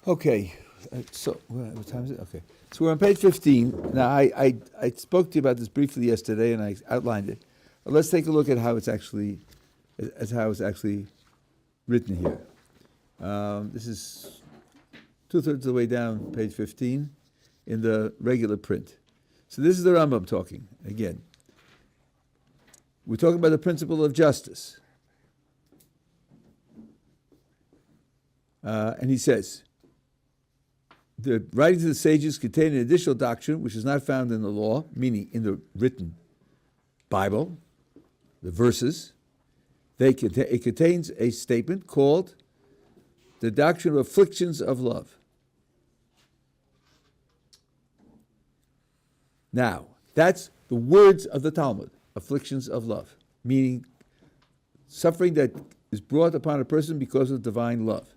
Okay, so what time is it? Okay, so we're on page 15. Now, I spoke to you about this briefly yesterday, and I outlined it. But let's take a look at how it's actually written here. This is 2/3 of the way down, page 15, in the regular print. So this is the Rambam talking again. We're talking about the principle of justice, and he says, the writings of the sages contain an additional doctrine which is not found in the law, meaning in the written Bible, the verses. It contains a statement called the doctrine of afflictions of love. Now, that's the words of the Talmud, afflictions of love, meaning suffering that is brought upon a person because of divine love.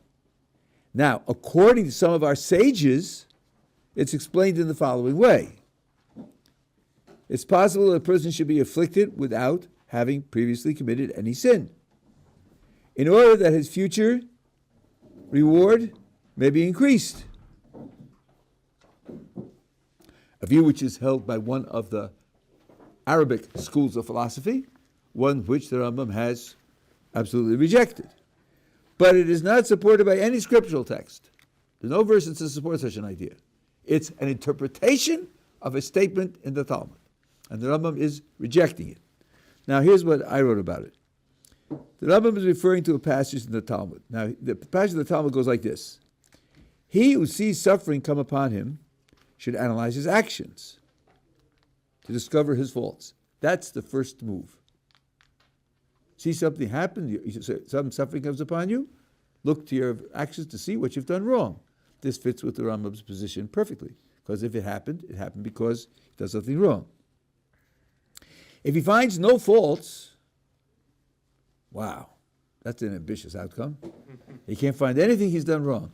Now, according to some of our sages, it's explained in the following way. It's possible that a person should be afflicted without having previously committed any sin, in order that his future reward may be increased. A view which is held by one of the Arabic schools of philosophy, one which the Rambam has absolutely rejected. But it is not supported by any scriptural text. There's no verses to support such an idea. It's an interpretation of a statement in the Talmud. And the Rambam is rejecting it. Now, here's what I wrote about it. The Rambam is referring to a passage in the Talmud. Now, the passage of the Talmud goes like this. He who sees suffering come upon him should analyze his actions to discover his faults. That's the first move. See something happen, some suffering comes upon you, look to your actions to see what you've done wrong. This fits with the Rambam's position perfectly, because if it happened because he does something wrong. If he finds no faults, wow, that's an ambitious outcome. He can't find anything he's done wrong.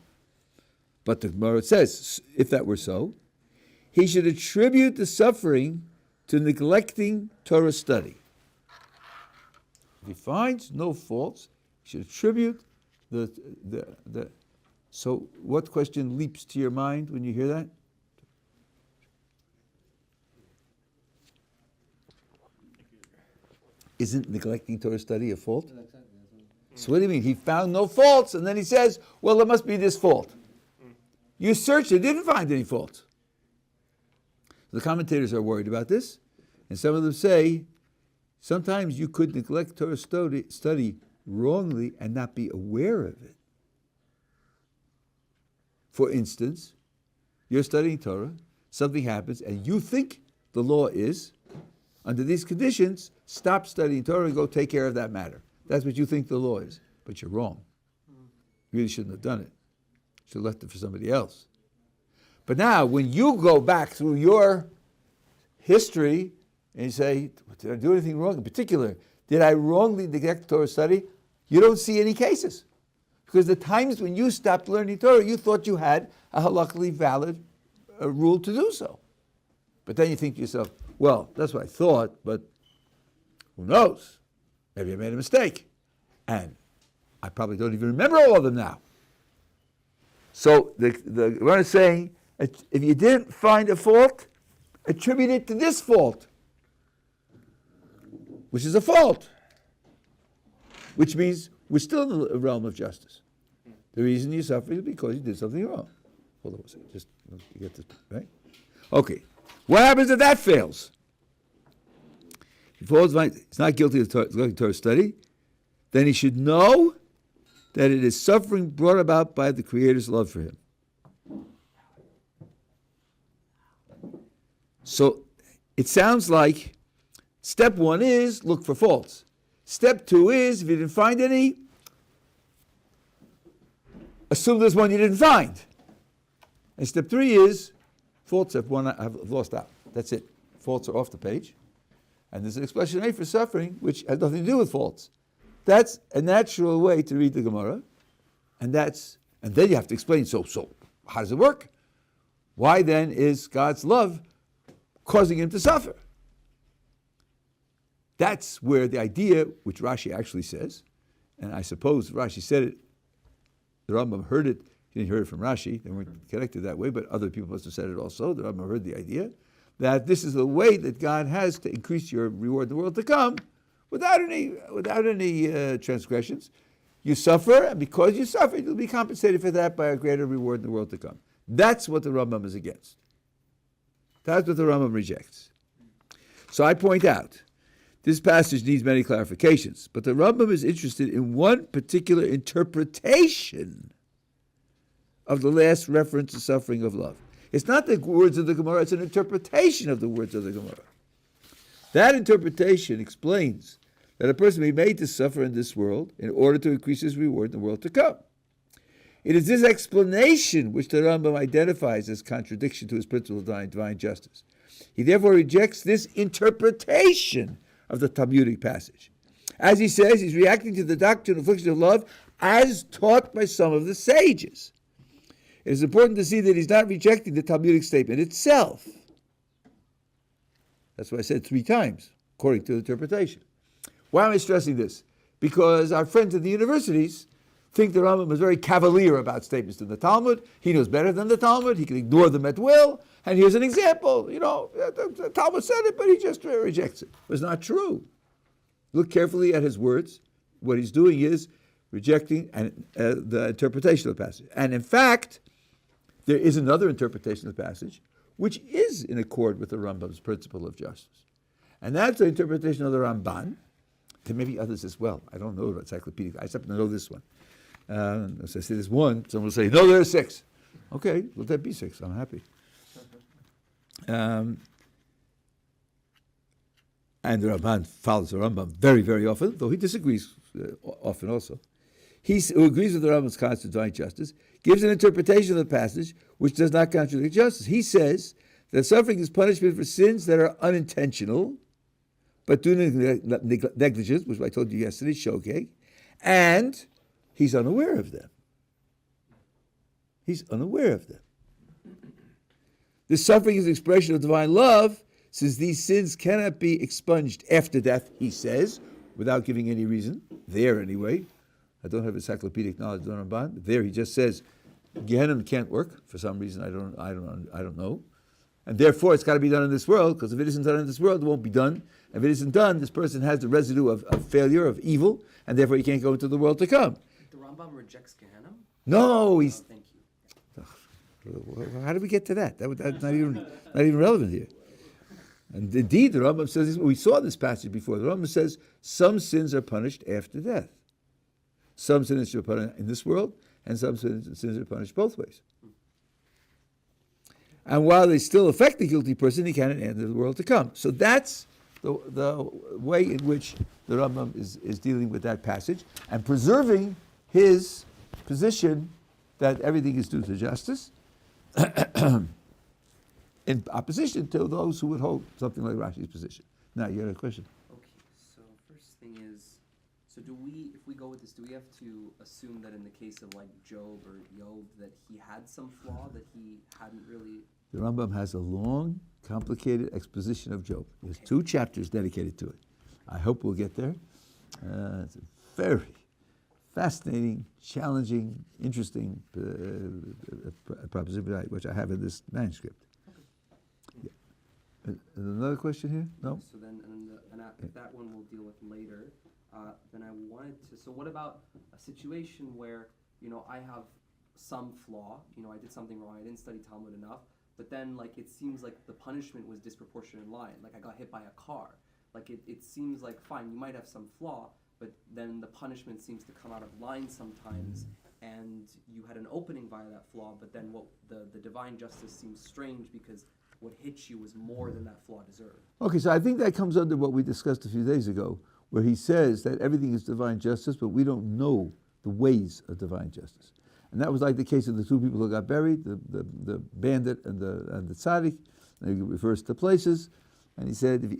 But the Gemara says, if that were so, he should attribute the suffering to neglecting Torah study. If he finds no faults, he should attribute the. So, what question leaps to your mind when you hear that? Isn't neglecting Torah study a fault? So what do you mean? He found no faults, and then he says, well, there must be this fault. You searched it, didn't find any faults. The commentators are worried about this, and some of them say, sometimes you could neglect Torah study wrongly and not be aware of it. For instance, you're studying Torah, something happens, and you think the law is, under these conditions, stop studying Torah and go take care of that matter. That's what you think the law is, but you're wrong. You really shouldn't have done it. You should have left it for somebody else. But now, when you go back through your history and you say, did I do anything wrong? In particular, did I wrongly neglect Torah study? You don't see any cases. Because the times when you stopped learning Torah, you thought you had a halakhically valid rule to do so. But then you think to yourself, well, that's what I thought, but who knows? Maybe I made a mistake. And I probably don't even remember all of them now. So the Gemara is saying, if you didn't find a fault, attribute it to this fault, which is a fault, which means we're still in the realm of justice. The reason you're suffering is because you did something wrong. Hold on a second, just you get this, right? Okay. What happens if that fails? If he's not guilty of Torah study, then he should know that it is suffering brought about by the Creator's love for him. So it sounds like step one is look for faults. Step two is, if you didn't find any, assume there's one you didn't find. And step three is, faults have lost out. That's it. Faults are off the page. And there's an explanation for suffering, which has nothing to do with faults. That's a natural way to read the Gemara. And then you have to explain, so how does it work? Why then is God's love causing him to suffer? That's where the idea, which Rashi actually says, and I suppose Rashi said it, the Rambam heard it, He didn't hear it from Rashi. They weren't connected that way, but other people must have said it also. The Rambam heard the idea that this is the way that God has to increase your reward in the world to come without any transgressions. You suffer, and because you suffer, you'll be compensated for that by a greater reward in the world to come. That's what the Rambam is against. That's what the Rambam rejects. So I point out, this passage needs many clarifications, but the Rambam is interested in one particular interpretation of the last reference to suffering of love. It's not the words of the Gemara, it's an interpretation of the words of the Gemara. That interpretation explains that a person may be made to suffer in this world in order to increase his reward in the world to come. It is this explanation which the Rambam identifies as contradiction to his principle of divine justice. He therefore rejects this interpretation of the Talmudic passage. As he says, he's reacting to the doctrine of affliction of love as taught by some of the sages. It is important to see that he's not rejecting the Talmudic statement itself. That's what I said 3 times, according to the interpretation. Why am I stressing this? Because our friends at the universities think the Rambam is very cavalier about statements in the Talmud. He knows better than the Talmud. He can ignore them at will. And here's an example. The Talmud said it, but he just rejects it. It's not true. Look carefully at his words. What he's doing is rejecting the interpretation of the passage. And in fact, there is another interpretation of the passage which is in accord with the Rambam's principle of justice. And that's the interpretation of the Ramban. There may be others as well. I don't know about encyclopedic. I just happen to know this one. As I say there's one, someone will say, no, there are 6. Okay, let that be 6. I'm happy. And the Ramban follows the Rambam very, very often, though he disagrees often also. He who agrees with the Rambam's concept of divine justice gives an interpretation of the passage which does not contradict justice. He says that suffering is punishment for sins that are unintentional, but due to negligence, which I told you yesterday, shogeg, and he's unaware of them. He's unaware of them. This suffering is an expression of divine love, since these sins cannot be expunged after death, he says, without giving any reason. There, anyway. I don't have encyclopedic knowledge of the Ramban. There, he just says, Gehenna can't work for some reason. I don't know. And therefore, it's got to be done in this world, because if it isn't done in this world, it won't be done. If it isn't done, this person has the residue of failure, of evil, and therefore he can't go into the world to come. The Rambam rejects Gehenna? No, he's... Thank you. How did we get to that? That's not even relevant here. And indeed, the Rambam says this. We saw this passage before. The Rambam says some sins are punished after death. Some sins are punished in this world, and some sins are punished both ways. And while they still affect the guilty person, he cannot enter the world to come. So that's the way in which the Rambam is dealing with that passage and preserving his position that everything is due to justice, in opposition to those who would hold something like Rashi's position. Now, you had a question? Okay, so first thing is, if we go with this, do we have to assume that in the case of like Job or Yov, that he had some flaw that he hadn't really... The Rambam has a long, complicated exposition of Job. There's 2 chapters dedicated to it. I hope we'll get there. It's a very fascinating, challenging, interesting proposition, which I have in this manuscript. Okay. Yeah. Another question here? No? So then, that one we'll deal with later. Then I wanted to, so what about a situation where, I have some flaw, I did something wrong, I didn't study Talmud enough, but then, it seems like the punishment was disproportionate in line. Like, I got hit by a car. Like, it seems like, fine, you might have some flaw, but then the punishment seems to come out of line sometimes, and you had an opening via that flaw, but then what the divine justice seems strange because what hit you was more than that flaw deserved. Okay, so I think that comes under what we discussed a few days ago, where he says that everything is divine justice, but we don't know the ways of divine justice. And that was like the case of the 2 people who got buried, the bandit and the tzaddik. And he refers to places. And he said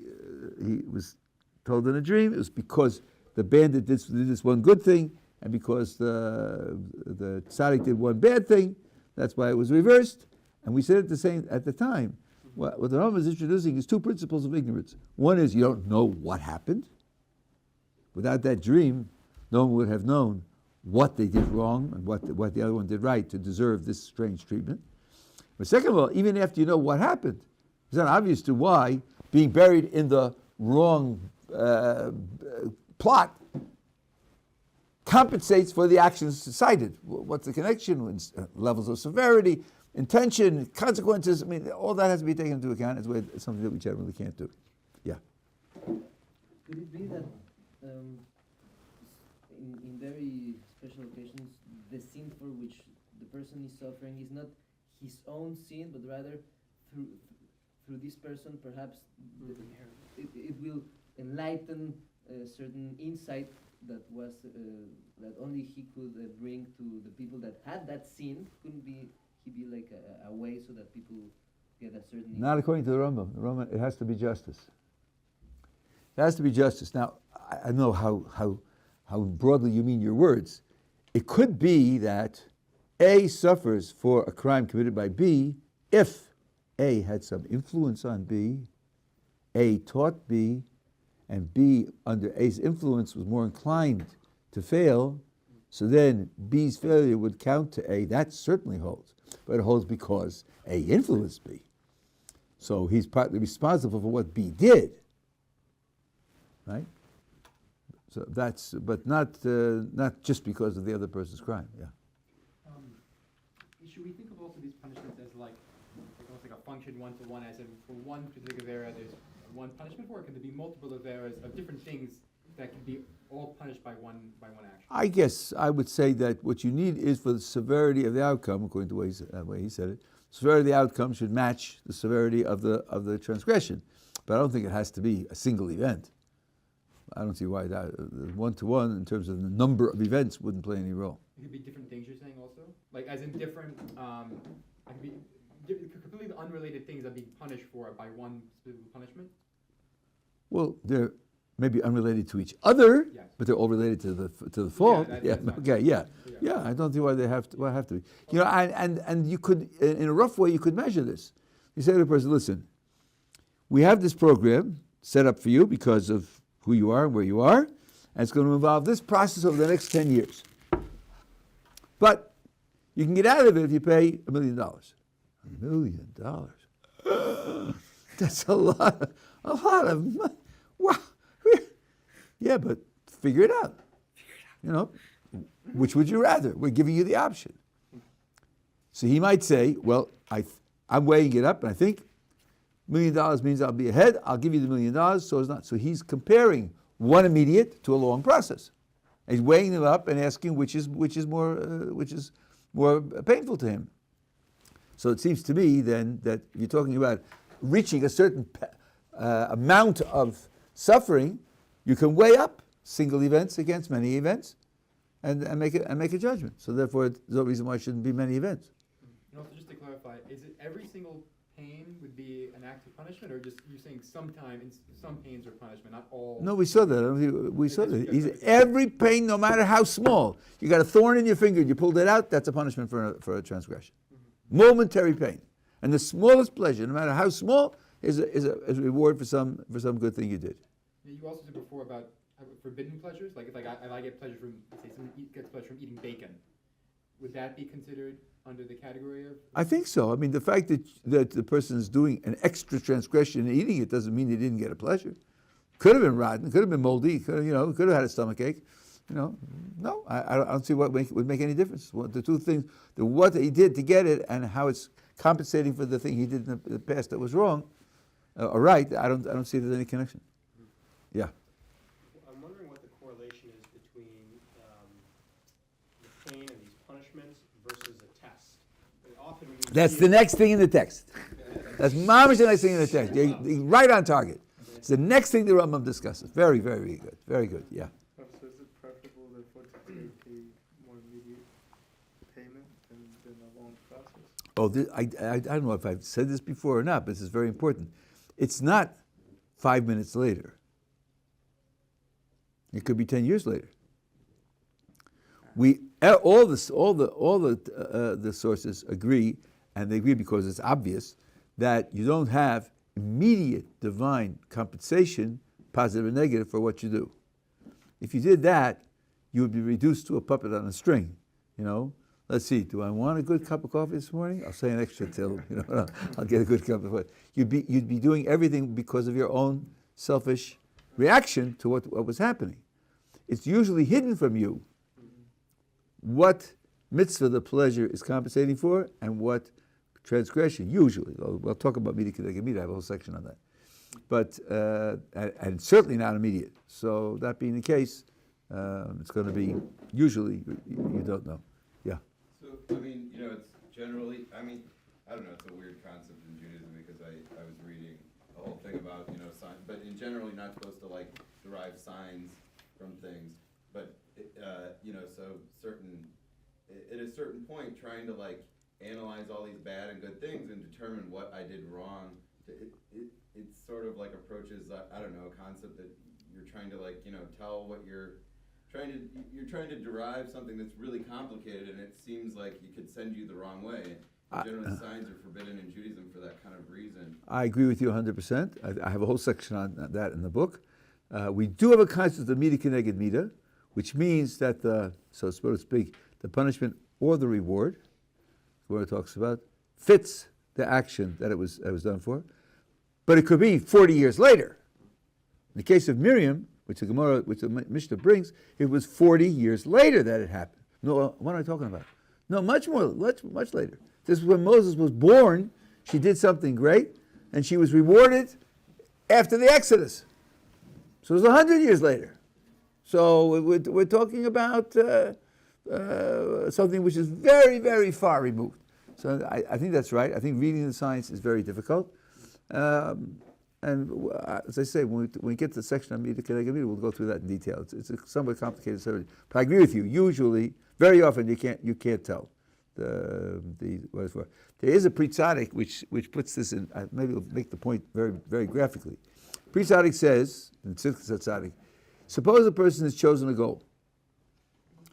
he was told in a dream it was because the bandit did this one good thing, and because the tzaddik did one bad thing, that's why it was reversed. And we said at the time, what the Rambam is introducing is 2 principles of ignorance. One is you don't know what happened. Without that dream, no one would have known what they did wrong and what the other one did right to deserve this strange treatment. But second of all, even after you know what happened, it's not obvious to why being buried in the wrong plot compensates for the actions cited. What's the connection? Levels of severity, intention, consequences. I mean, all that has to be taken into account. It's something that we generally can't do. Yeah. Could it be that in very special occasions, the sin for which the person is suffering is not his own sin, but rather through this person, perhaps it will enlighten a certain insight that was that only he could bring to the people that had that sin. Couldn't he be like a way so that people get a certain Not insight? according to the Rambam. The Rambam, it has to be justice. It has to be justice. Now, I know how broadly you mean your words. It could be that A suffers for a crime committed by B if A had some influence on B, A taught B, and B, under A's influence, was more inclined to fail, so then B's failure would count to A. That certainly holds. But it holds because A influenced B. So he's partly responsible for what B did. Right? So that's, but not just because of the other person's crime. Yeah. Should we think of also these punishments as like almost like a function one-to-one, as in for one particular area there's one punishment for, or could there be multiple of areas of different things that can be all punished by one action? I guess I would say that what you need is for the severity of the outcome, according to the way he said it, severity of the outcome should match the severity of the transgression. But I don't think it has to be a single event. I don't see why that one-to-one in terms of the number of events wouldn't play any role. It could be different things you're saying also? Like as in different, it could be completely unrelated things that be punished for by one specific punishment? Well, they're maybe unrelated to each other, Yes. but they're all related to the fault. that's fine. Okay, yeah. I don't see why they have to be. You know, and you could, in a rough way, you could measure this. You say to the person, listen, we have this program set up for you because of who you are and where you are, and it's going to involve this process over the next 10 years. But you can get out of it if you pay $1 million. $1 million? That's a lot of money. Wow. Yeah, but figure it out. You know, which would you rather? We're giving you the option. So he might say, well, I'm weighing it up, and I think $1 million means I'll be ahead. I'll give you the $1 million, so it's not. So he's comparing one immediate to a long process. And he's weighing them up and asking which is more painful to him. So it seems to me then that if you're talking about reaching a certain amount of suffering, you can weigh up single events against many events, and make a judgment. So therefore, there's no reason why it shouldn't be many events. And also, just to clarify, is it every single pain would be an act of punishment, or just you're saying sometimes some pains are punishment, not all? No, we saw that. We saw that. Every pain, no matter how small, you got a thorn in your finger, you pulled it out. That's a punishment for a transgression. Mm-hmm. Momentary pain, and the smallest pleasure, no matter how small, is a reward for some good thing you did. Yeah, you also said before about forbidden pleasures, like if I get pleasure from, say, someone gets pleasure from eating bacon, would that be considered under the category of? I think so. I mean, the fact that the person is doing an extra transgression and eating it doesn't mean he didn't get a pleasure. Could have been rotten. Could have been moldy. Could have had a stomach ache. No, I don't see what would make any difference. The two things, what he did to get it and how it's compensating for the thing he did in the past that was wrong, or right. I don't see there's any connection. Yeah. I'm wondering what the correlation is between the pain and these punishments versus a test. Often we That's the next thing in the text. That's mamish the next thing in the text. You're right on target. It's the next thing the Rambam discusses. Very, very good. Very good. Yeah. So is it preferable therefore to take a more immediate payment than a long process? Oh, I don't know if I've said this before or not, but this is very important. It's not 5 minutes later. It could be 10 years later. All the sources agree, and they agree because it's obvious that you don't have immediate divine compensation, positive or negative, for what you do. If you did that, you would be reduced to a puppet on a string. Let's see, do I want a good cup of coffee this morning? I'll say an extra till, I'll get a good cup of coffee. You'd be doing everything because of your own selfish reaction to what was happening. It's usually hidden from you what mitzvah the pleasure is compensating for and what transgression, usually. We'll talk about Mida Kedeged Mida, I have a whole section on that. But, and certainly not immediate. So that being the case, it's going to be, usually, you don't know. Yeah. So, it's generally, I don't know, it's a weird concept in Judaism because I was reading a whole thing about, signs, but in general, you're not supposed to, derive signs from things. But, at a certain point, trying to, analyze all these bad and good things and determine what I did wrong, it sort of, approaches, I don't know, a concept that you're trying to, tell what you're trying to derive something that's really complicated, and it seems like it could send you the wrong way. Generally, signs are forbidden in Judaism for that kind of reason. I agree with you 100%. I have a whole section on that in the book. We do have a concept of Mida Keneged Mida, which means that so to speak, the punishment or the reward, what it talks about, fits the action that it was done for, but it could be 40 years later. In the case of Miriam, which the Mishnah brings, it was 40 years later that it happened. No, what am I talking about? No, much later. This is when Moses was born. She did something great, and she was rewarded after the Exodus. So it was 100 years later. So we're talking about something which is very, very far removed. So I think that's right. I think reading the science is very difficult. And as I say, when we get to the section on Mida Keneged Mida, we'll go through that in detail. It's a somewhat complicated subject. But I agree with you. Usually, very often, you can't tell what it's for. There is a Pri Tzaddik which puts this in. Maybe I'll make the point very, very graphically. Pri Tzaddik says, in Tzidkas HaTzaddik, suppose a person has chosen a goal,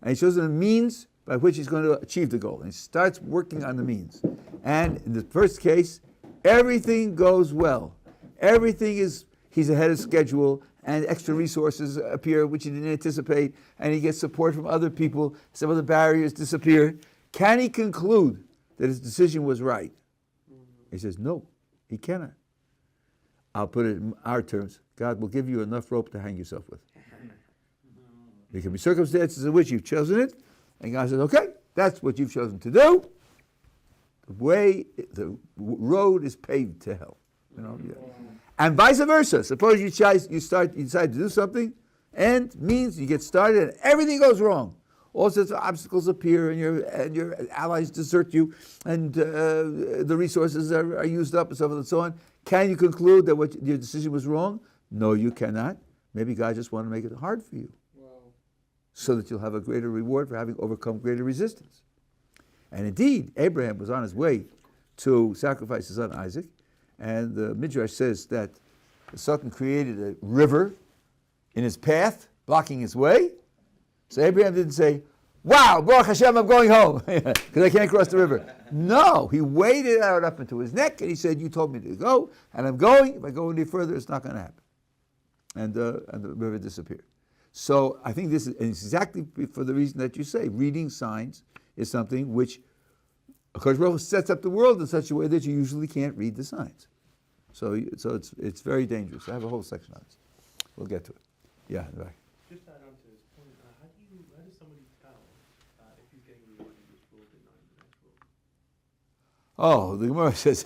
and he's chosen a means by which he's going to achieve the goal, and he starts working on the means. And in the first case, everything goes well. He's ahead of schedule, and extra resources appear which he didn't anticipate, and he gets support from other people, some of the barriers disappear. Can he conclude that his decision was right? He says, no, he cannot. I'll put it in our terms. God will give you enough rope to hang yourself with. There can be circumstances in which you've chosen it, and God says, okay, that's what you've chosen to do. The road is paved to hell. Yeah. And vice versa. Suppose you decide to do something, and means you get started, and everything goes wrong. All sorts of obstacles appear, and your allies desert you, and the resources are used up, and so forth and so on. Can you conclude that your decision was wrong? No, you cannot. Maybe God just wanted to make it hard for you, so that you'll have a greater reward for having overcome greater resistance. And indeed, Abraham was on his way to sacrifice his son Isaac, and the Midrash says that the Sultan created a river in his path, blocking his way. So Abraham didn't say, wow, Baruch Hashem, I'm going home, because I can't cross the river. No, he waded out up into his neck, and he said, you told me to go, and I'm going. If I go any further, it's not going to happen. And the river disappeared. So I think this is exactly for the reason that you say. Reading signs is something which HaKadosh Baruch Hu sets up the world in such a way that you usually can't read the signs. So it's very dangerous. I have a whole section on this. We'll get to it. Yeah, right. Just to add on to his point, how does somebody tell if he's getting rewarded in this world and not in the next world? Oh, the Gemara says,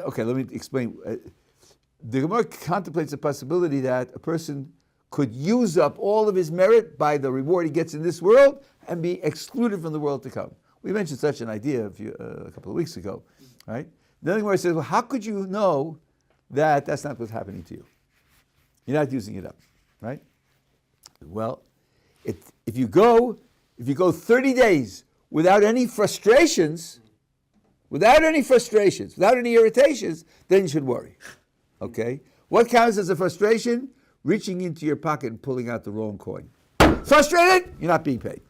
okay, let me explain. The Gemara contemplates the possibility that a person could use up all of his merit by the reward he gets in this world and be excluded from the world to come. We mentioned such an idea a couple of weeks ago, right? Then the Gemara says, well, how could you know that that's not what's happening to you? You're not using it up, right? Well, if you go 30 days without any frustrations, without any irritations, then you should worry. Okay? What counts as a frustration? Reaching into your pocket and pulling out the wrong coin. Frustrated? You're not being paid.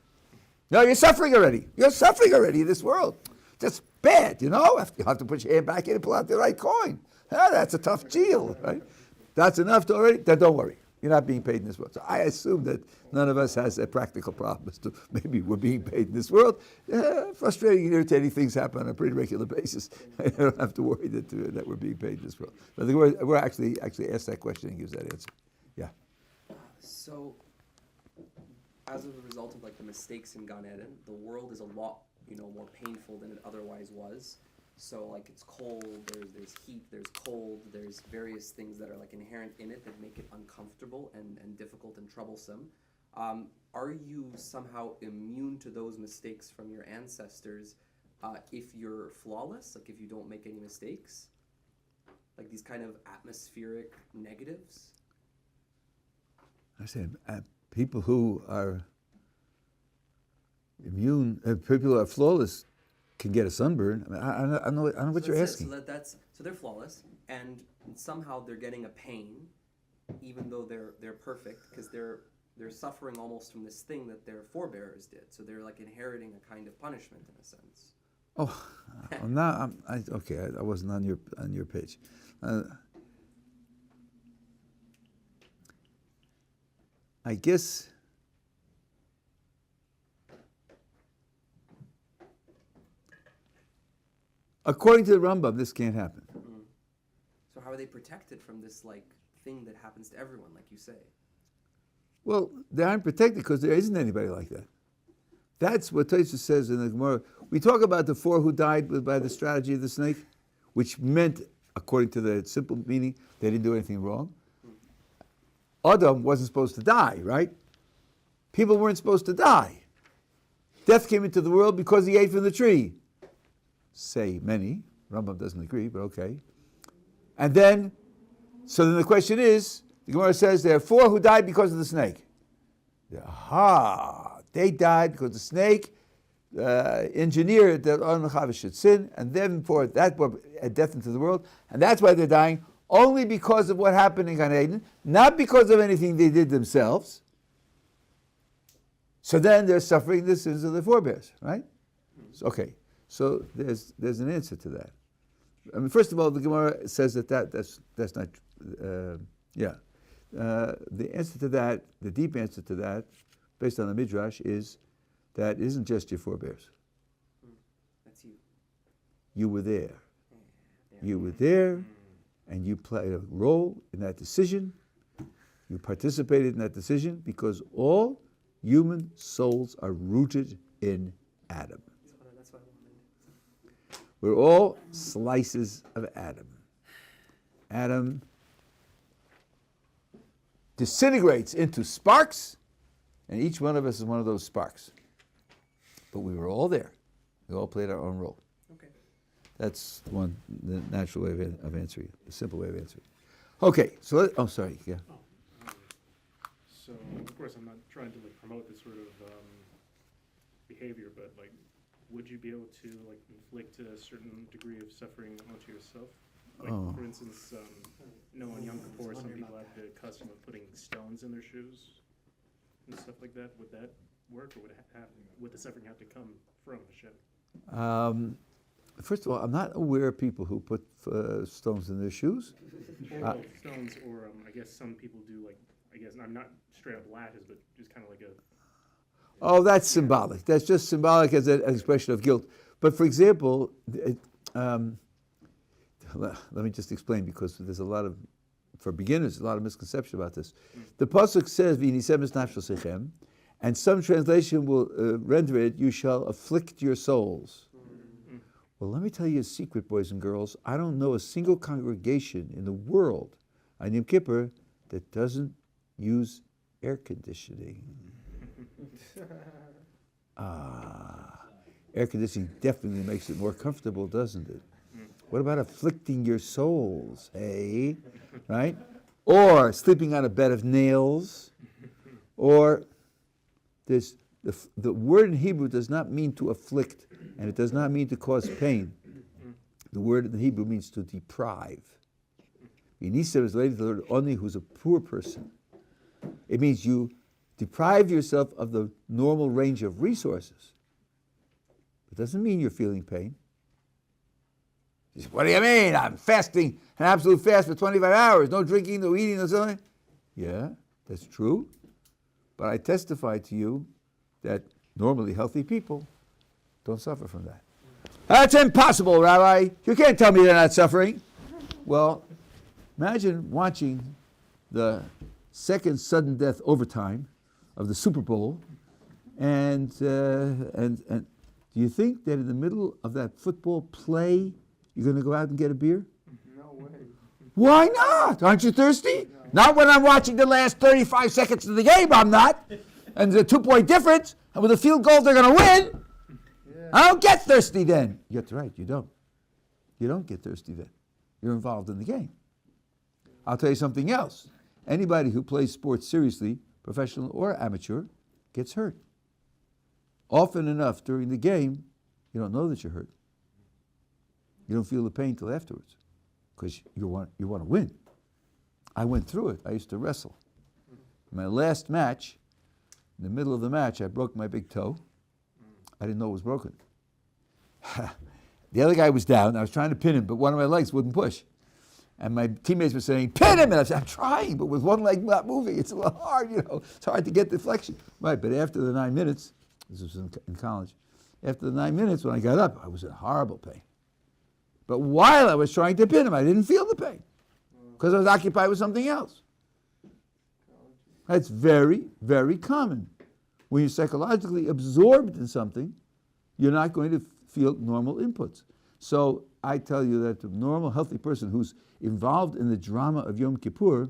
No, you're suffering already. You're suffering already in this world. That's bad, you have to put your hand back in and pull out the right coin. That's a tough deal, right? That's enough to already, then don't worry. You're not being paid in this world. So I assume that none of us has a practical problem as to maybe we're being paid in this world. Frustrating and irritating things happen on a pretty regular basis. I don't have to worry that we're being paid in this world. But we're actually asked that question and gives that answer. Yeah. So, as a result of like the mistakes in Gan Eden, the world is a lot, more painful than it otherwise was. So like it's cold, there's heat, there's cold, there's various things that are like inherent in it that make it uncomfortable and difficult and troublesome. Are you somehow immune to those mistakes from your ancestors if you're flawless, like if you don't make any mistakes? Like these kind of atmospheric negatives? I said, people who are immune, people who are flawless can get a sunburn. I mean, I know what you're asking. So they're flawless, and somehow they're getting a pain, even though they're perfect, because they're suffering almost from this thing that their forebears did. So they're like inheriting a kind of punishment in a sense. Oh, now okay. I wasn't on your page. I guess according to the Rambam, this can't happen. So how are they protected from this like thing that happens to everyone, like you say? Well, they aren't protected because there isn't anybody like that. That's what Tosfos says in the Gemara. We talk about the 4 who died by the strategy of the snake, which meant, according to the simple meaning, they didn't do anything wrong. Adam wasn't supposed to die, right? People weren't supposed to die. Death came into the world because he ate from the tree. Say many. Rambam doesn't agree, but okay. And then, so then the question is, the Gemara says there are 4 who died because of the snake. Aha! They died because the snake engineered that Adam and Chava should sin, and then for that brought death into the world, and that's why they're dying, only because of what happened in Gan Eden, not because of anything they did themselves. So then they're suffering the sins of their forebears, right? So, okay, so there's an answer to that. I mean, first of all, the Gemara says that's not, the answer to that, the deep answer to that, based on the Midrash, is that it isn't just your forebears. That's you. You were there. Yeah. You were there, and you played a role in that decision. You participated in that decision because all human souls are rooted in Adam. That's what I wanted. We're all slices of Adam. Adam disintegrates into sparks, and each one of us is one of those sparks. But we were all there. We all played our own role. Okay. That's the natural way of answering it, the simple way of answering it. Okay, so sorry, yeah. So, of course, I'm not trying to promote this sort of behavior, but would you be able to inflict a certain degree of suffering onto yourself? For instance, on Yom Kippur, some people have the custom of putting stones in their shoes and stuff like that. Would that work, or would the suffering have to come from Hashem? First of all, I'm not aware of people who put stones in their shoes. Or stones, or I guess some people do I'm not straight up lashes, but just kind of like a... Oh, that's symbolic. That's just symbolic as an expression of guilt. But for example, let me just explain, because there's for beginners, a lot of misconception about this. The pasuk says, "V'nisem es nafsho sechem," and some translation will render it, "You shall afflict your souls." Well, let me tell you a secret, boys and girls. I don't know a single congregation in the world on Yom Kippur that doesn't use air conditioning. Air conditioning definitely makes it more comfortable, doesn't it? What about afflicting your souls, hey? Right? Or sleeping on a bed of nails. Or the word in Hebrew does not mean to afflict, and it does not mean to cause pain. The word in Hebrew means to deprive. Yinisa is related to the word oni, who's a poor person. It means you deprive yourself of the normal range of resources. It doesn't mean you're feeling pain. You say, what do you mean? I'm fasting, an absolute fast for 25 hours, no drinking, no eating, no something. Yeah, That's true. But I testify to you that normally healthy people don't suffer from that. That's impossible, Rabbi. You can't tell me they're not suffering. Well, imagine watching the second sudden death overtime of the Super Bowl, and do you think that in the middle of that football play you're going to go out and get a beer? No way. Why not? Aren't you thirsty? Not when I'm watching the last 35 seconds of the game, I'm not. And there's a 2-point difference, and with a field goal they're going to win. Yeah. I don't get thirsty then. That's right, you don't. You don't get thirsty then. You're involved in the game. I'll tell you something else. Anybody who plays sports seriously, professional or amateur, gets hurt. Often enough during the game, you don't know that you're hurt. You don't feel the pain till afterwards because you want to win. I went through it. I used to wrestle. My last match, in the middle of the match, I broke my big toe. I didn't know it was broken. The other guy was down. I was trying to pin him, but one of my legs wouldn't push. And my teammates were saying, pin him! And I said, I'm trying, but with one leg not moving, it's a little hard, It's hard to get deflection. Right, but after the 9 minutes, this was in college, after the 9 minutes, when I got up, I was in horrible pain. But while I was trying to pin him, I didn't feel the pain because I was occupied with something else. That's very, very common. When you're psychologically absorbed in something, you're not going to feel normal inputs. So I tell you that the normal, healthy person who's involved in the drama of Yom Kippur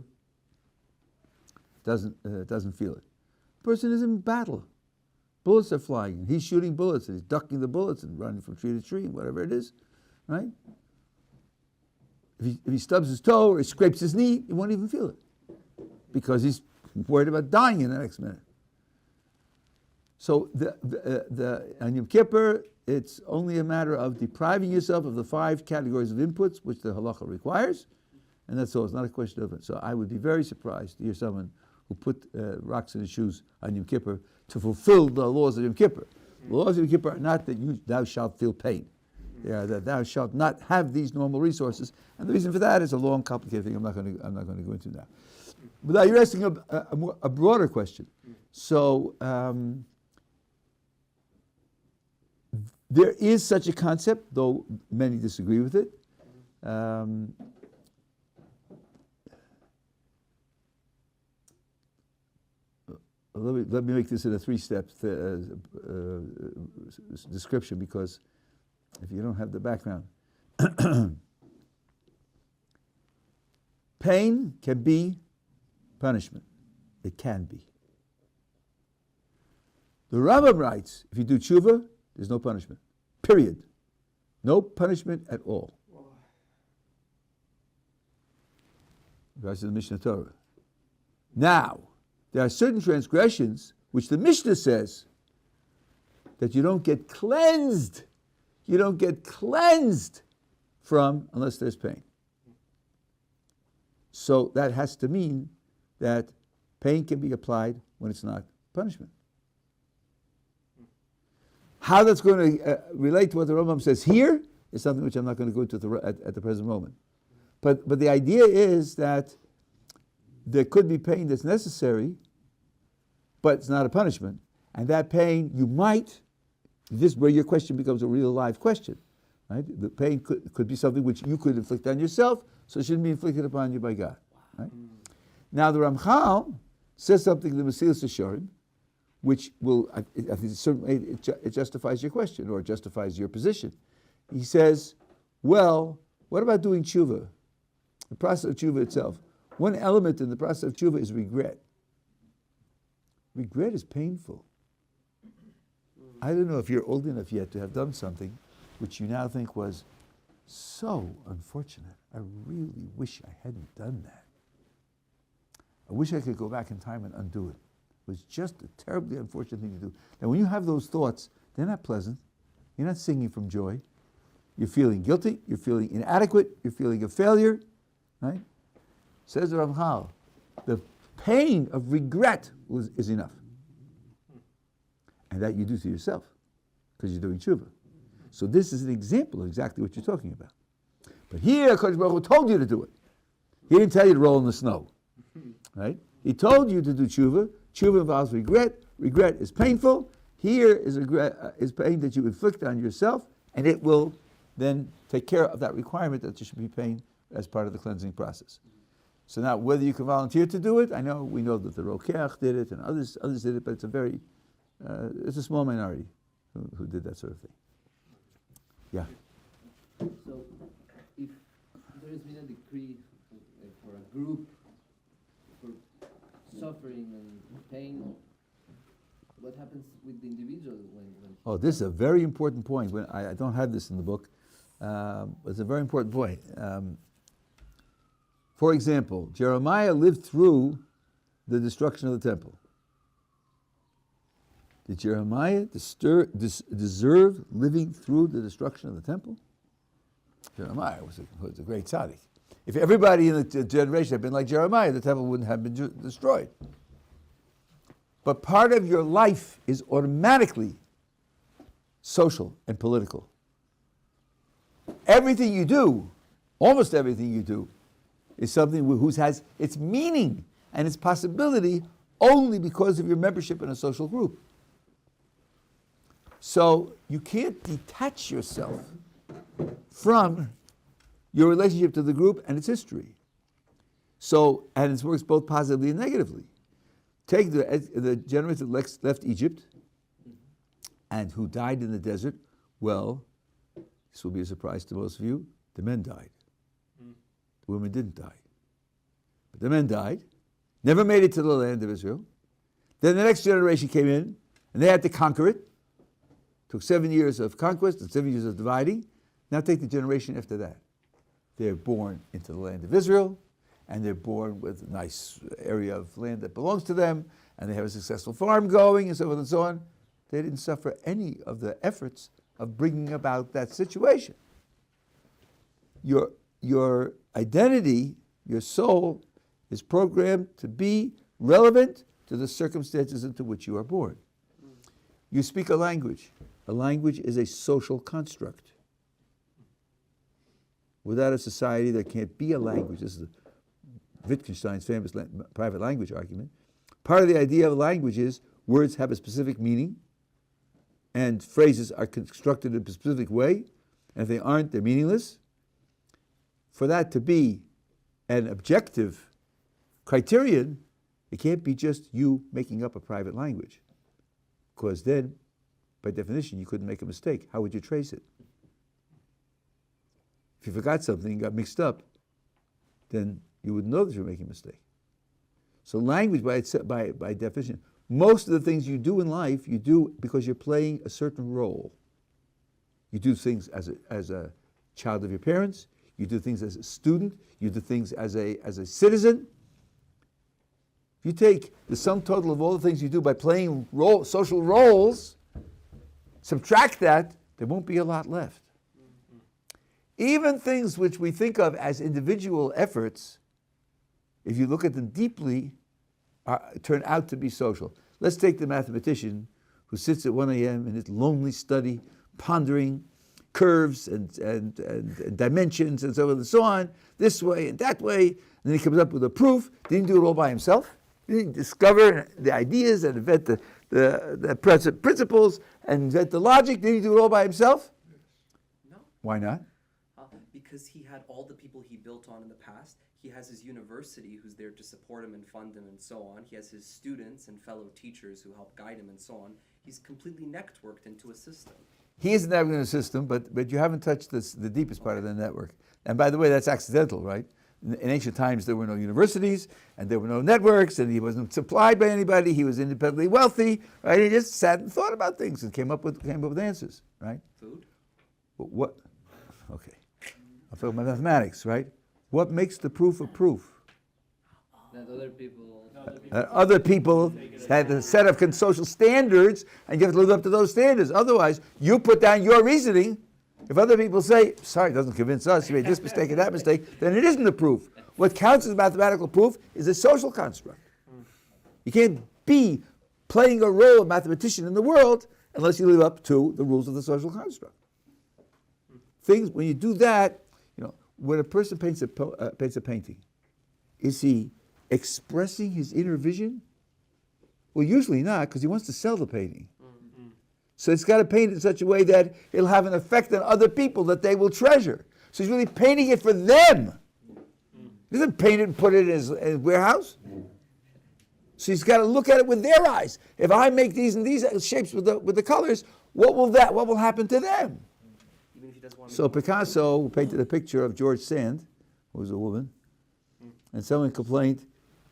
doesn't feel it. The person is in battle. Bullets are flying. He's shooting bullets, and he's ducking the bullets and running from tree to tree, and whatever it is, right? If he stubs his toe or he scrapes his knee, he won't even feel it because he's worried about dying in the next minute. So on Yom Kippur, it's only a matter of depriving yourself of the 5 categories of inputs which the halacha requires, and that's all. It's not a question of it. So I would be very surprised to hear someone who put rocks in his shoes on Yom Kippur to fulfill the laws of Yom Kippur. The laws of Yom Kippur are not that thou shalt feel pain. They are that thou shalt not have these normal resources, and the reason for that is a long, complicated thing. I'm not going to go into now. But now you're asking a broader question. So there is such a concept, though many disagree with it. Let me make this in a 3-step description, because if you don't have the background. Pain can be punishment. It can be. The Rambam writes, if you do tshuva, there's no punishment. Period. No punishment at all. Writes in the Mishnah Torah. Now, there are certain transgressions which the Mishnah says that you don't get cleansed. You don't get cleansed from unless there's pain. So that has to mean that pain can be applied when it's not punishment. How that's going to relate to what the Rambam says here is something which I'm not going to go into at the present moment. But the idea is that there could be pain that's necessary, but it's not a punishment. And that pain, you might, this is where your question becomes a real live question, right? The pain could be something which you could inflict on yourself, so it shouldn't be inflicted upon you by God, right? Now the Ramchal says something in the Mesilas Yesharim, which will, I think certainly it justifies your question, or it justifies your position. He says, well, what about doing tshuva? The process of tshuva itself. One element in the process of tshuva is regret. Regret is painful. I don't know if you're old enough yet to have done something which you now think was so unfortunate. I really wish I hadn't done that. I wish I could go back in time and undo it. It was just a terribly unfortunate thing to do. Now, when you have those thoughts, they're not pleasant. You're not singing from joy. You're feeling guilty. You're feeling inadequate. You're feeling a failure, right? Says the Ramchal, the pain of regret is enough. And that you do to yourself, because you're doing tshuva. So this is an example of exactly what you're talking about. But here, HaKadosh Baruch Hu told you to do it. He didn't tell you to roll in the snow, right? He told you to do tshuva. Tshuva involves regret. Regret is painful. Here is pain that you inflict on yourself, and it will then take care of that requirement that there should be pain as part of the cleansing process. So now, whether you can volunteer to do it, we know that the Rokeach did it and others did it, but it's a small minority who did that sort of thing. Yeah. So, if there has been a decree for a group for suffering and pain, what happens with the individual when Oh, this is a very important point. I don't have this in the book. It's a very important point. For example, Jeremiah lived through the destruction of the temple. Did Jeremiah deserve living through the destruction of the temple? Jeremiah was a great tzaddik. If everybody in the generation had been like Jeremiah, the temple wouldn't have been destroyed. But part of your life is automatically social and political. Everything you do, almost everything you do, is something whose has its meaning and its possibility only because of your membership in a social group. So you can't detach yourself from your relationship to the group and its history. So, and it works both positively and negatively. Take the generation that left Egypt and who died in the desert. Well, this will be a surprise to most of you. The men died. The women didn't die. But the men died, never made it to the land of Israel. Then the next generation came in, and they had to conquer it. Took 7 years of conquest and 7 years of dividing. Now take the generation after that. They're born into the land of Israel, and they're born with a nice area of land that belongs to them, and they have a successful farm going, and so forth and so on. They didn't suffer any of the efforts of bringing about that situation. Your identity, your soul, is programmed to be relevant to the circumstances into which you are born. You speak a language. A language is a social construct. Without a society, there can't be a language. This is Wittgenstein's famous private language argument. Part of the idea of a language is words have a specific meaning, and phrases are constructed in a specific way, and if they aren't, they're meaningless. For that to be an objective criterion, it can't be just you making up a private language, because then, by definition, you couldn't make a mistake. How would you trace it? If you forgot something and got mixed up, then you would know that you're making a mistake. So language, by definition, most of the things you do in life, you do because you're playing a certain role. You do things as a child of your parents. You do things as a student. You do things as a citizen. If you take the sum total of all the things you do by playing social roles, subtract that, there won't be a lot left. Even things which we think of as individual efforts, if you look at them deeply, turn out to be social. Let's take the mathematician who sits at 1 a.m. in his lonely study, pondering curves and dimensions and so on and so on, this way and that way, and then he comes up with a proof. Didn't do it all by himself. Didn't discover the ideas and invent the principles and invent the logic. Did he do it all by himself? No. Why not? Because he had all the people he built on in the past. He has his university who's there to support him and fund him and so on. He has his students and fellow teachers who help guide him and so on. He's completely networked into a system. He is networked in a system, but you haven't touched the deepest part of the network. And by the way, that's accidental, right? In ancient times, there were no universities, and there were no networks, and he wasn't supplied by anybody. He was independently wealthy, right? He just sat and thought about things and came up with answers, right? Food? What? Okay. I'm talking about mathematics, right? What makes the proof a proof? that other people Other people had a set of social standards, and you have to live up to those standards. Otherwise, you put down your reasoning. If other people say, sorry, it doesn't convince us, you made this mistake and that mistake, then it isn't a proof. What counts as mathematical proof is a social construct. You can't be playing a role of mathematician in the world unless you live up to the rules of the social construct. Things, when you do that, when a person paints a painting, is he expressing his inner vision? Well, usually not, because he wants to sell the painting. So it's got to paint it in such a way that it'll have an effect on other people that they will treasure. So he's really painting it for them. He doesn't paint it and put it in his warehouse. So he's got to look at it with their eyes. If I make these and these shapes with the colors, what will happen to them? Even if he doesn't want to So Picasso painted a picture of George Sand, who was a woman, and someone complained,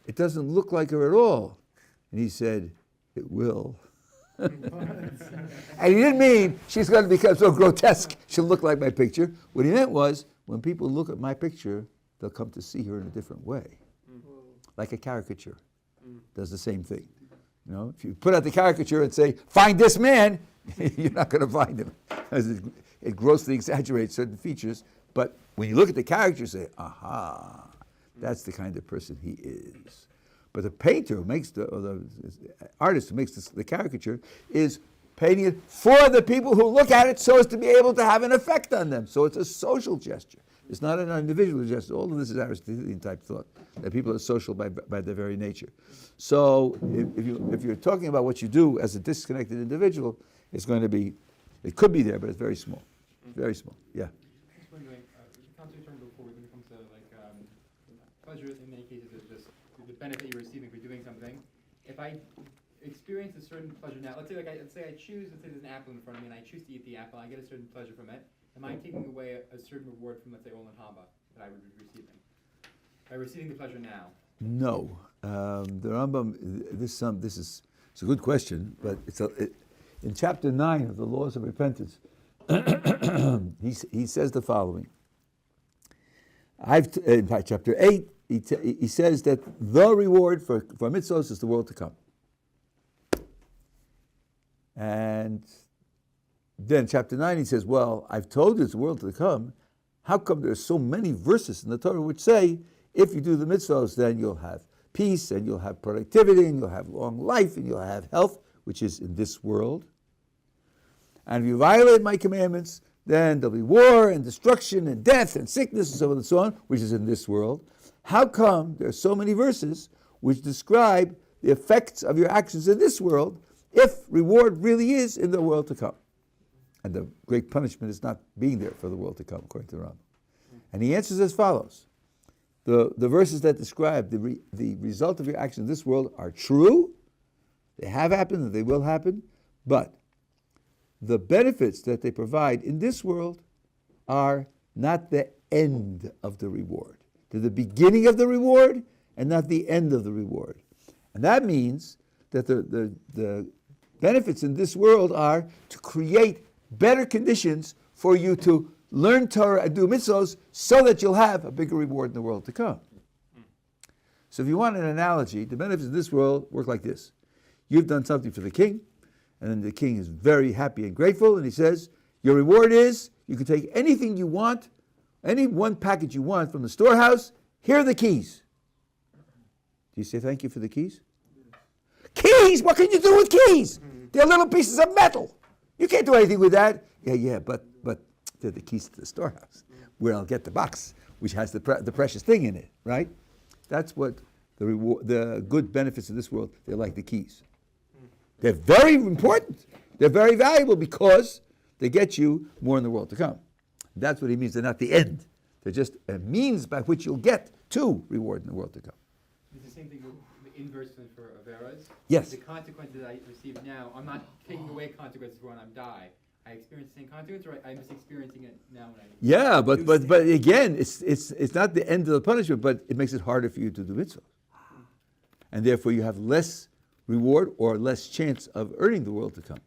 it doesn't look like her at all. And he said, it will. And he didn't mean she's going to become so grotesque she'll look like my picture. What he meant was, when people look at my picture, they'll come to see her in a different way. Like a caricature does the same thing. You know, if you put out the caricature and say, find this man, you're not going to find him. It grossly exaggerates certain features. But when you look at the caricature, you say, aha, that's the kind of person he is. But the painter who makes or the artist who makes the caricature is painting it for the people who look at it so as to be able to have an effect on them. So it's a social gesture. It's not an individual gesture. All of this is Aristotelian type thought, that people are social by their very nature. So if you're talking about what you do as a disconnected individual, it could be there, but it's very small. Very small, yeah. Just wondering, you come to a term before when it comes to pleasure, in many cases, is just the benefit you're receiving for doing something. If I experience a certain pleasure now, let's say there's an apple in front of me and I choose to eat the apple, I get a certain pleasure from it. Am I taking away a certain reward from, let's say, Olam Haba that I would be receiving? By receiving the pleasure now? No. The Rambam, it's a good question, but in chapter 9 of the Laws of Repentance, he says the following. In fact, chapter 8, he says that the reward for mitzvos is the world to come. And then chapter 9 he says, well, I've told you it's the world to come. How come there's so many verses in the Torah which say, if you do the mitzvos, then you'll have peace, and you'll have productivity, and you'll have long life, and you'll have health, which is in this world. And if you violate my commandments, then there'll be war and destruction and death and sickness and so on and so on, which is in this world. How come there are so many verses which describe the effects of your actions in this world if reward really is in the world to come? And the great punishment is not being there for the world to come, according to the Rambam. And he answers as follows. The verses that describe the result of your actions in this world are true. They have happened and they will happen. But the benefits that they provide in this world are not the end of the reward. They're the beginning of the reward and not the end of the reward. And that means that the benefits in this world are to create better conditions for you to learn Torah and do mitzvos so that you'll have a bigger reward in the world to come. So if you want an analogy, the benefits of this world work like this. You've done something for the king, and then the king is very happy and grateful, and he says, your reward is, you can take anything you want, any one package you want from the storehouse, here are the keys. Do you say thank you for the keys? Keys? What can you do with keys? They're little pieces of metal. You can't do anything with that. Yeah, but they're the keys to the storehouse, where I'll get the box, which has the precious thing in it, right? That's what the good benefits of this world, they're like the keys. They're very important. They're very valuable because they get you more in the world to come. That's what he means. They're not the end. They're just a means by which you'll get to reward in the world to come. It's the same thing with the inverse for Averas. Yes. The consequences I receive now, I'm not taking away consequences when I die. I experience the same consequence, or I'm just experiencing it now when I... Yeah, but again, it's not the end of the punishment, but it makes it harder for you to do mitzvah. And therefore you have less reward or less chance of earning the world to come.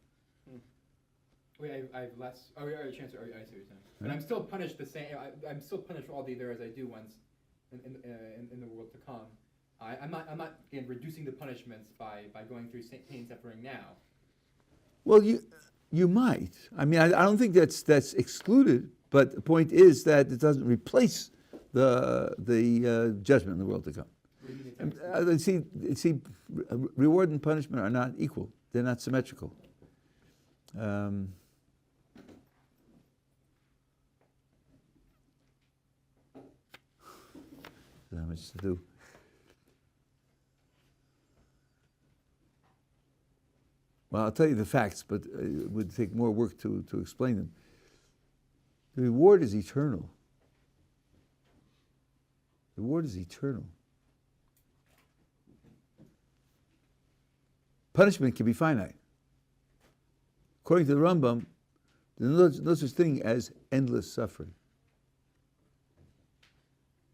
Wait, I have less... Oh, a chance... I see what you're saying. But I'm still punished the same... I'm still punished for all the Averas I do once in the world to come. I'm not again, reducing the punishments by going through pain and suffering now. Well, you might. I mean, I don't think that's excluded, but the point is that it doesn't replace the judgment in the world to come. See, reward and punishment are not equal. They're not symmetrical. There's not much to do. Well, I'll tell you the facts, but it would take more work to explain them. The reward is eternal. The reward is eternal. Punishment can be finite. According to the Rambam, there's no such thing as endless suffering.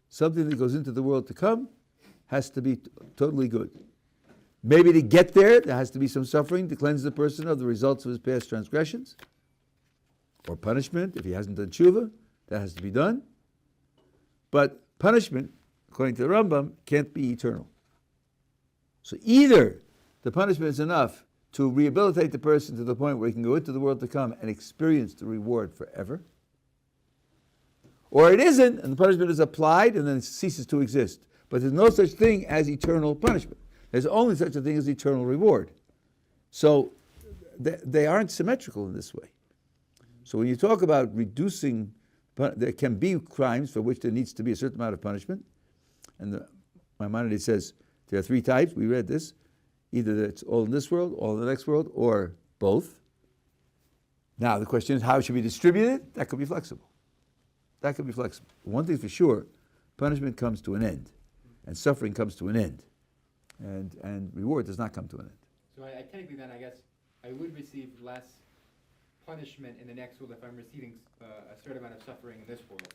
Something that goes into the world to come has to be totally good. Maybe to get there has to be some suffering to cleanse the person of the results of his past transgressions. Or punishment, if he hasn't done tshuva, that has to be done. But punishment, according to the Rambam, can't be eternal. So either the punishment is enough to rehabilitate the person to the point where he can go into the world to come and experience the reward forever, or it isn't, and the punishment is applied and then it ceases to exist. But there's no such thing as eternal punishment. There's only such a thing as eternal reward. So they aren't symmetrical in this way. So when you talk about reducing, there can be crimes for which there needs to be a certain amount of punishment. And Maimonides says there are three types. We read this. Either it's all in this world, all in the next world, or both. Now the question is, how it should be distributed? That could be flexible. That could be flexible. One thing for sure, punishment comes to an end, and suffering comes to an end, and reward does not come to an end. So I technically then, I guess, I would receive less punishment in the next world if I'm receiving a certain amount of suffering in this world.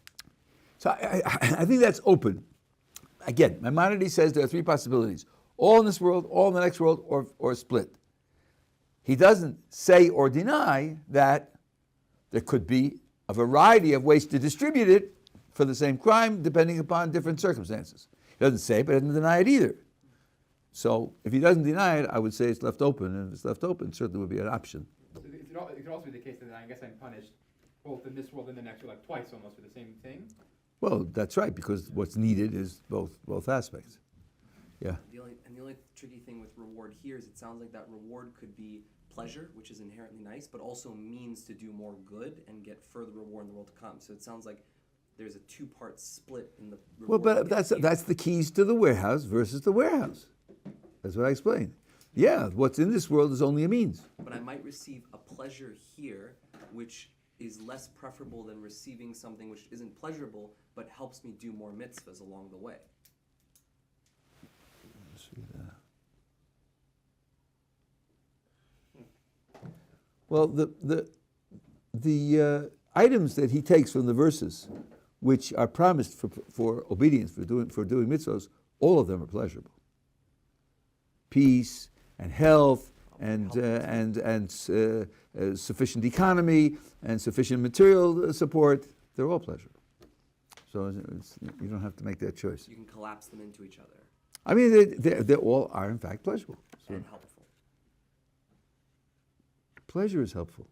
So I think that's open. Again, Maimonides says there are three possibilities. All in this world, all in the next world, or split. He doesn't say or deny that there could be a variety of ways to distribute it for the same crime depending upon different circumstances. He doesn't say it, but he doesn't deny it either. So if he doesn't deny it, I would say it's left open, and if it's left open, it certainly would be an option. So it could also be the case that I guess I'm punished both in this world and the next world, like twice almost for the same thing. Well, that's right, because what's needed is both aspects. Yeah. The only tricky thing with reward here is it sounds like that reward could be pleasure, which is inherently nice, but also means to do more good and get further reward in the world to come. So it sounds like there's a two-part split in the reward. Well, but that's the keys to the warehouse versus the warehouse. That's what I explained. Yeah, what's in this world is only a means. But I might receive a pleasure here, which is less preferable than receiving something which isn't pleasurable, but helps me do more mitzvahs along the way. Well, the items that he takes from the verses, which are promised for obedience, for doing mitzvahs, all of them are pleasurable. Peace and health and sufficient economy and sufficient material support—they're all pleasurable. So you don't have to make that choice. You can collapse them into each other. I mean, they all are in fact pleasurable. So And helpful. pleasure is helpful.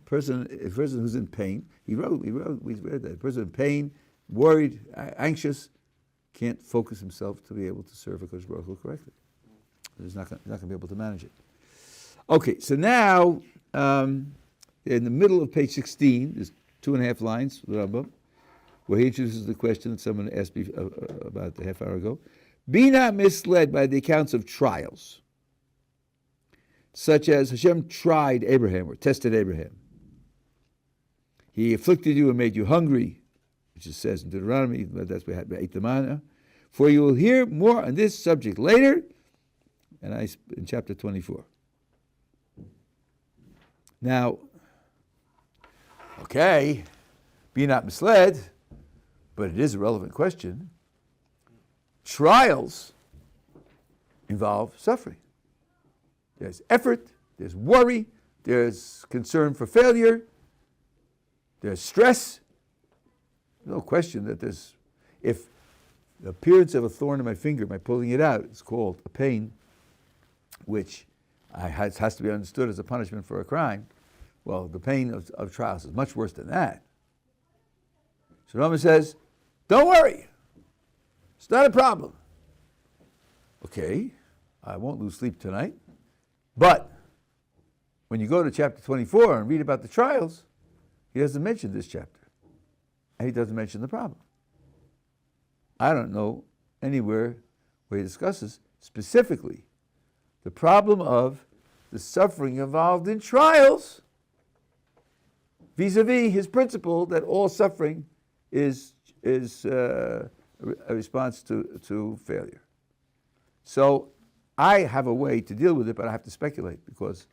A person who's in pain, we read that. A person in pain, worried, anxious, can't focus himself to be able to serve HaKadosh Baruch Hu correctly. He's not going to be able to manage it. Okay, so now, in the middle of page 16, there's 2.5 lines, the Rambam, where he introduces the question that someone asked me about a half hour ago. Be not misled by the accounts of trials, such as Hashem tried Abraham or tested Abraham. He afflicted you and made you hungry, which it says in Deuteronomy, that's where we ate the manna. For you will hear more on this subject later, and in chapter 24. Now, okay, be not misled, but it is a relevant question. Trials involve suffering. There's effort, there's worry, there's concern for failure, there's stress. No question that if the appearance of a thorn in my finger, by pulling it out, is called a pain, which has to be understood as a punishment for a crime, well, the pain of trials is much worse than that. So Rambam says, don't worry. It's not a problem. Okay, I won't lose sleep tonight. But when you go to chapter 24 and read about the trials, he doesn't mention this chapter. And he doesn't mention the problem. I don't know anywhere where he discusses specifically the problem of the suffering involved in trials vis-a-vis his principle that all suffering is a response to failure. So I have a way to deal with it, but I have to speculate because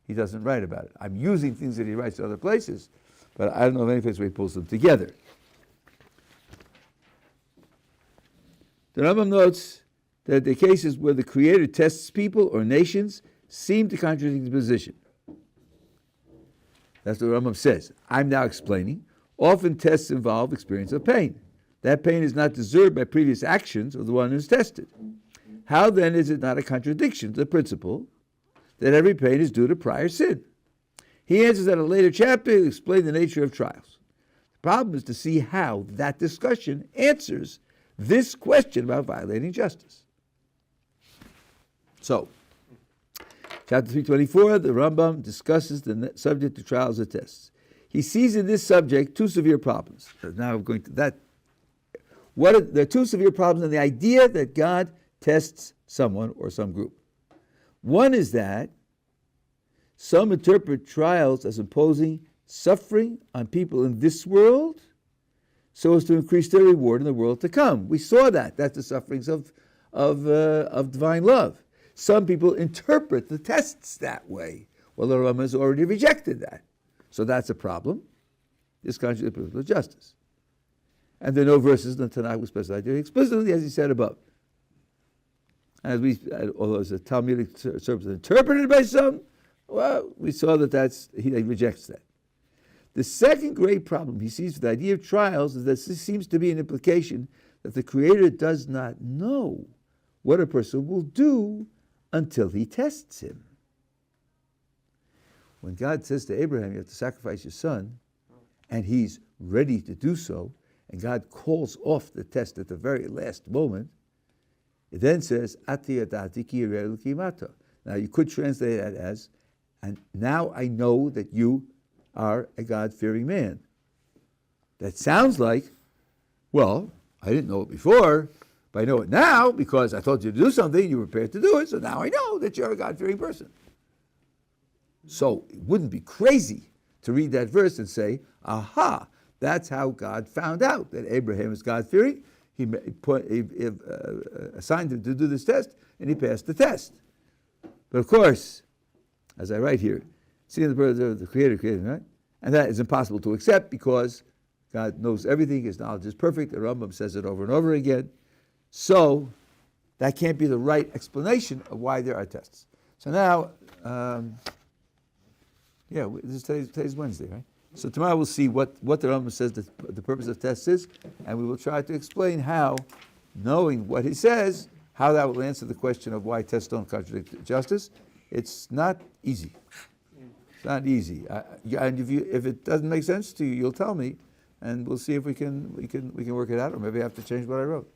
he doesn't write about it. I'm using things that he writes in other places, but I don't know of any place where he pulls them together. The Rambam notes that the cases where the Creator tests people or nations seem to contradict his position. That's what the Rambam says. I'm now explaining. Often tests involve experience of pain. That pain is not deserved by previous actions of the one who's tested. How then is it not a contradiction to the principle that every pain is due to prior sin? He answers that in a later chapter. He'll explain the nature of trials. The problem is to see how that discussion answers this question about violating justice. So, chapter 324, the Rambam discusses the subject of trials and tests. He sees in this subject two severe problems. Now I'm going to that. There are two severe problems in the idea that God tests someone or some group. One is that some interpret trials as imposing suffering on people in this world so as to increase their reward in the world to come. We saw that. That's the sufferings of divine love. Some people interpret the tests that way. Well, the Rambam has already rejected that. So that's a problem. This contradicts the principle of justice. And there are no verses in the Tanakh which specify it explicitly, as he said above. Although it's a Talmudic service interpreted by some, well, we saw that he rejects that. The second great problem he sees with the idea of trials is that this seems to be an implication that the Creator does not know what a person will do until he tests him. When God says to Abraham, you have to sacrifice your son, and he's ready to do so, and God calls off the test at the very last moment, it then says, Ati yadati ki yireh Eloki mata. Now you could translate that as, and now I know that you are a God-fearing man. That sounds like, well, I didn't know it before, but I know it now because I told you to do something, you were prepared to do it, so now I know that you're a God-fearing person. So it wouldn't be crazy to read that verse and say, aha, that's how God found out that Abraham is God-fearing. He assigned him to do this test, and he passed the test. But of course, as I write here, seeing the birth of the Creator, right? And that is impossible to accept because God knows everything, his knowledge is perfect. The Rambam says it over and over again. So that can't be the right explanation of why there are tests. So now, this is today's Wednesday, right? So tomorrow we'll see what the Rambam says the purpose of tests is, and we will try to explain how, knowing what he says, how that will answer the question of why tests don't contradict justice. It's not easy. It's not easy. And if it doesn't make sense to you, you'll tell me, and we'll see if we can work it out, or maybe I have to change what I wrote.